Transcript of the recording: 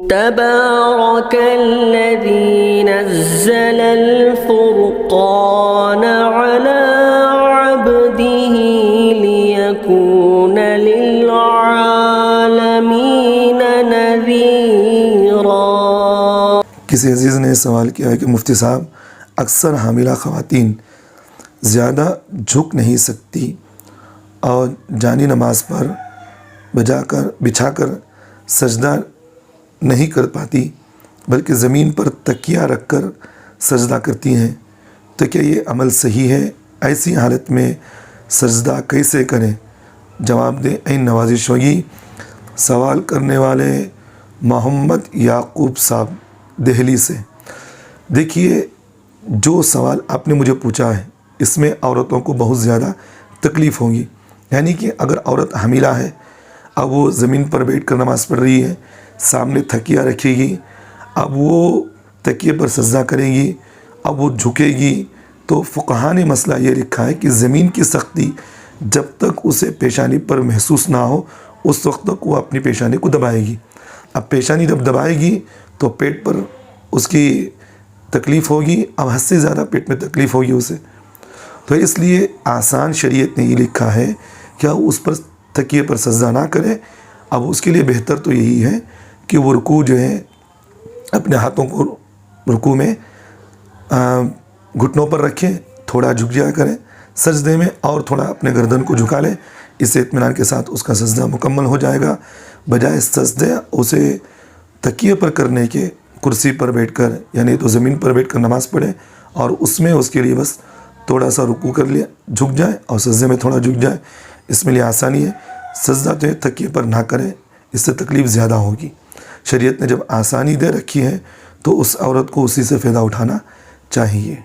تبارك الذي نزل الفرقان على عبده ليكون للعالمين نذيرا۔ کسی عزیز نے سوال کیا ہے کہ مفتی صاحب اکثر حاملہ خواتین زیادہ جھک نہیں سکتی اور جانی نماز پر بچھا کر سجدہ نہیں کر پاتی بلکہ زمین پر تکیہ رکھ کر سجدہ کرتی ہیں، تو کیا یہ عمل صحیح ہے؟ ایسی حالت میں سجدہ کیسے کریں؟ جواب دیں۔ این نوازش ہوگی۔ سوال کرنے والے محمد یعقوب صاحب دہلی سے۔ دیکھیے، جو سوال آپ نے مجھے پوچھا ہے اس میں عورتوں کو بہت زیادہ تکلیف ہوگی، یعنی کہ اگر عورت حاملہ ہے، اب وہ زمین پر بیٹھ کر نماز پڑھ رہی ہے، سامنے تکیہ رکھے گی، اب وہ تکیے پر سجدہ کرے گی، اب وہ جھکے گی، تو فقہا نے مسئلہ یہ لکھا ہے کہ زمین کی سختی جب تک اسے پیشانی پر محسوس نہ ہو اس وقت تک وہ اپنی پیشانی کو دبائے گی۔ اب پیشانی جب دبائے گی تو پیٹ پر اس کی تکلیف ہوگی، اب حد سے زیادہ پیٹ میں تکلیف ہوگی اسے، تو اس لیے آسان شریعت نے یہ لکھا ہے کہ اس پر تکیے پر سجدہ نہ کرے۔ اب اس کے لیے بہتر تو یہی ہے کہ وہ رکوع جو ہے اپنے ہاتھوں کو رکوع میں گھٹنوں پر رکھیں، تھوڑا جھک جایا کریں سجدے میں، اور تھوڑا اپنے گردن کو جھکا لیں، اس سے اطمینان کے ساتھ اس کا سجدہ مکمل ہو جائے گا۔ بجائے سجدے اسے تکیے پر کرنے کے کرسی پر بیٹھ کر، یعنی تو زمین پر بیٹھ کر نماز پڑھیں اور اس میں اس کے لیے بس تھوڑا سا رکوع کر لیا، جھک جائے اور سجدے میں تھوڑا جھک جائے، اس میں لیے آسانی ہے۔ سجدہ جو ہے تکیے پر نہ کریں، اس سے تکلیف زیادہ ہوگی۔ شریعت نے جب آسانی دے رکھی ہے تو اس عورت کو اسی سے فائدہ اٹھانا چاہیے۔